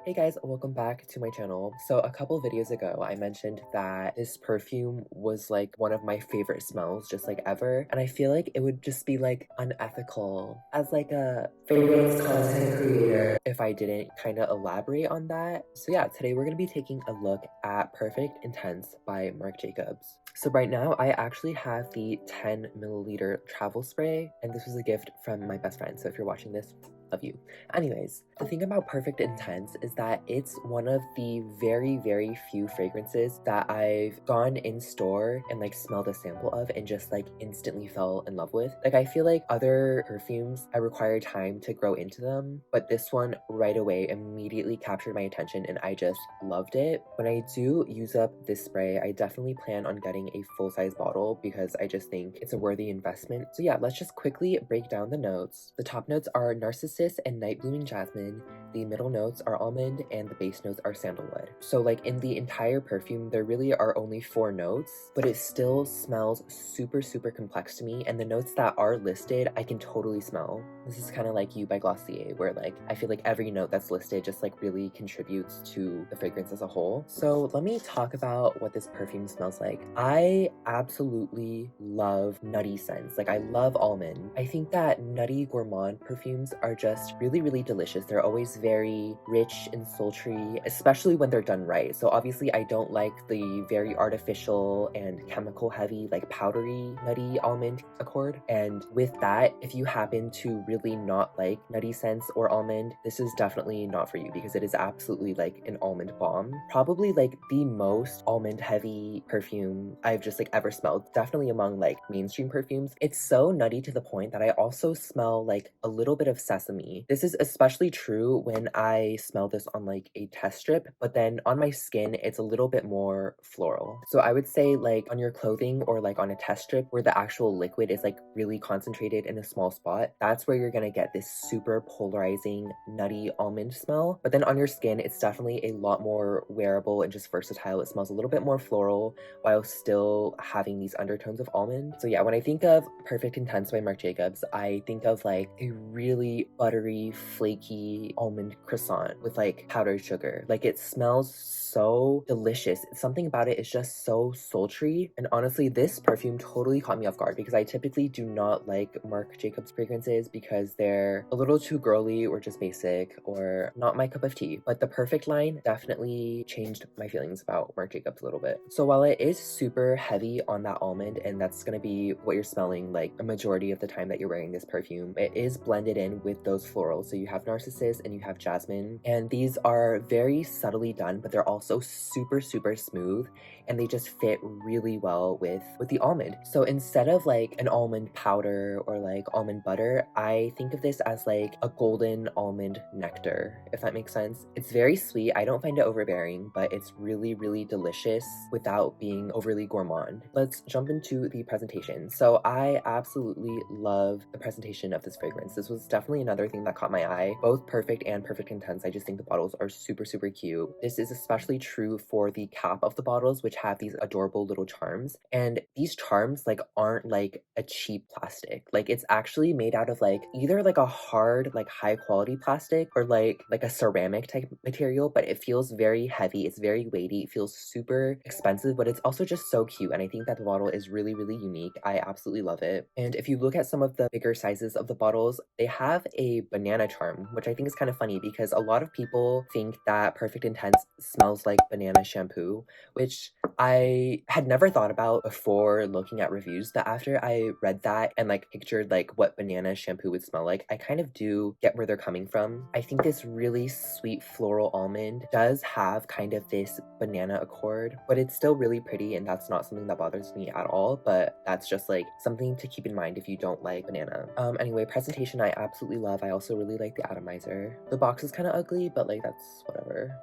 Hey guys, welcome back to my channel. So a couple videos ago, I mentioned that this perfume was like one of my favorite smells just like ever. And I feel like it would just be like unethical as like a fragrance content creator if I didn't kind of elaborate on that. So yeah, today we're going to be taking a look at Perfect Intense by Marc Jacobs. So right now I actually have the 10 milliliter travel spray, and this was a gift from my best friend. So if you're watching this, love you. Anyways, the thing about Perfect Intense is that it's one of the very few fragrances that I've gone in store and like smelled a sample of and just like instantly fell in love with. Like I feel like other perfumes, I require time to grow into them, but this one right away immediately captured my attention and I just loved it. When I do use up this spray, I definitely plan on getting a full-size bottle because I just think it's a worthy investment. So yeah, let's just quickly break down the notes. The top notes are narcissus and night blooming jasmine, the middle notes are almond, and the base notes are sandalwood. So like in the entire perfume, there really are only 4 notes, but it still smells super complex to me, and the notes that are listed, I can totally smell. This is kind of like You by Glossier, where like I feel like every note that's listed just like really contributes to the fragrance as a whole. So let me talk about what this perfume smells like. I absolutely love nutty scents. Like I love almond. I think that nutty gourmand perfumes are just really delicious. They're always very rich and sultry, especially when they're done right. So obviously I don't like the very artificial and chemical heavy, like powdery nutty almond accord. And with that, if you happen to really not like nutty scents or almond, this is definitely not for you because it is absolutely like an almond bomb. Probably like the most almond heavy perfume I've just like ever smelled, definitely among like mainstream perfumes. It's so nutty to the point that I also smell like a little bit of sesame. This is especially true when I smell this on like a test strip, but then on my skin, it's a little bit more floral. So I would say like on your clothing or like on a test strip where the actual liquid is like really concentrated in a small spot, that's where you're gonna get this super polarizing nutty almond smell. But then on your skin, it's definitely a lot more wearable and just versatile. It smells a little bit more floral while still having these undertones of almond. So yeah, when I think of Perfect Intense by Marc Jacobs, I think of like a really buttery, flaky almond croissant with like powdered sugar. Like it smells so delicious. Something about it is just so sultry. And honestly, this perfume totally caught me off guard because I typically do not like Marc Jacobs fragrances because they're a little too girly or just basic or not my cup of tea. But the Perfect line definitely changed my feelings about Marc Jacobs a little bit. So while it is super heavy on that almond, and that's gonna be what you're smelling like a majority of the time that you're wearing this perfume, it is blended in with those florals. So you have narcissus and you have jasmine, and these are very subtly done, but they're also super smooth, and they just fit really well with the almond. So instead of like an almond powder or like almond butter, I think of this as like a golden almond nectar, if that makes sense. It's very sweet. I don't find it overbearing, but it's really delicious without being overly gourmand. Let's jump into the presentation. So I absolutely love the presentation of this fragrance. This was definitely another thing that caught my eye. Both Perfect and Perfect Intense, I just think the bottles are super cute. This is especially true for the cap of the bottles, which have these adorable little charms. And these charms like aren't like a cheap plastic. Like it's actually made out of like either like a hard, like high quality plastic or like a ceramic type material, but it feels very heavy. It's very weighty. It feels super expensive, but it's also just so cute. And I think that the bottle is really unique. I absolutely love it. And if you look at some of the bigger sizes of the bottles, they have a banana charm, which I think is kind of funny because a lot of people think that Perfect Intense smells like banana shampoo, which I had never thought about before looking at reviews, but after I read that and like pictured like what banana shampoo would smell like, I kind of do get where they're coming from. I think this really sweet floral almond does have kind of this banana accord, but it's still really pretty, and that's not something that bothers me at all, but that's just like something to keep in mind if you don't like banana. Anyway, presentation I absolutely love. I also really like the atomizer. The box is kind of ugly, but like that's whatever.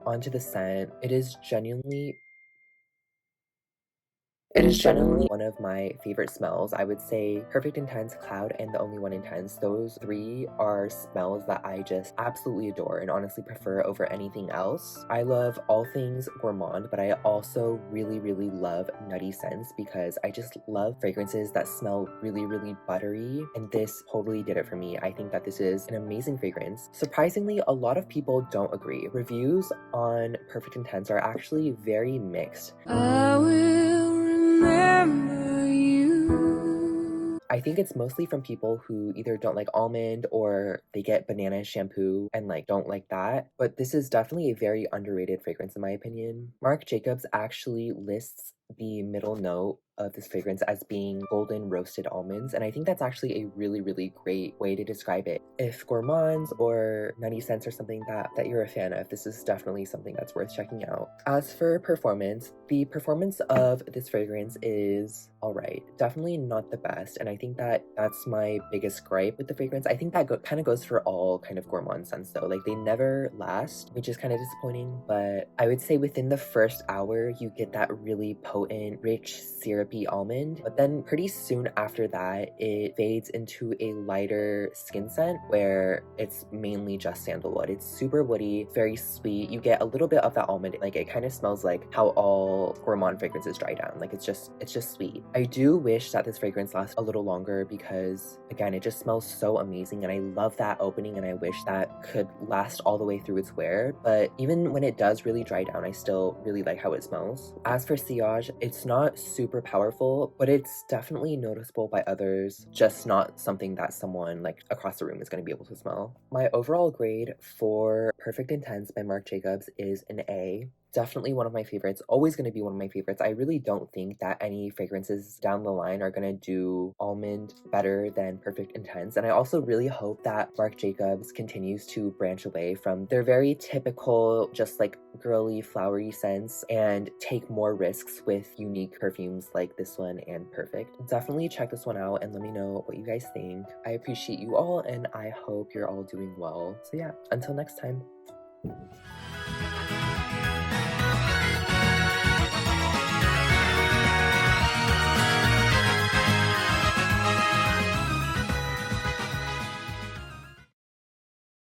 Onto the scent. It is genuinely It is generally one of my favorite smells. I would say Perfect Intense, Cloud, and The Only One Intense. Those three are smells that I just absolutely adore and honestly prefer over anything else. I love all things gourmand, but I also really, really love nutty scents because I just love fragrances that smell really, really buttery, and this totally did it for me. I think that this is an amazing fragrance. Surprisingly, a lot of people don't agree. Reviews on Perfect Intense are actually very mixed. I will remember you. I think it's mostly from people who either don't like almond or they get banana shampoo and like don't like that. But this is definitely a very underrated fragrance in my opinion. Marc Jacobs actually lists the middle note of this fragrance as being golden roasted almonds, and I think that's actually a really, really great way to describe it. If gourmands or nutty scents are something that you're a fan of, this is definitely something that's worth checking out. As for performance, the performance of this fragrance is alright. Definitely not the best, and I think that that's my biggest gripe with the fragrance. I think that kind of goes for all kind of gourmand scents though. Like, they never last, which is kind of disappointing, but I would say within the first hour, you get that really potent, rich, syrupy almond, but then pretty soon after that, it fades into a lighter skin scent where it's mainly just sandalwood. It's super woody, very sweet. You get a little bit of that almond, like it kind of smells like how all gourmand fragrances dry down. Like it's just sweet. I do wish that this fragrance lasts a little longer because again, it just smells so amazing, and I love that opening, and I wish that could last all the way through its wear. But even when it does really dry down, I still really like how it smells. As for sillage, it's not super powerful, but it's definitely noticeable by others, just not something that someone like across the room is going to be able to smell. My overall grade for Perfect Intense by Marc Jacobs is an A. Definitely one of my favorites, always going to be one of my favorites. I really don't think that any fragrances down the line are going to do almond better than Perfect Intense, and I also really hope that Marc Jacobs continues to branch away from their very typical just like girly flowery scents and take more risks with unique perfumes like this one and Perfect. Definitely check this one out and let me know what you guys think. I appreciate you all, and I hope you're all doing well. So yeah, until next time.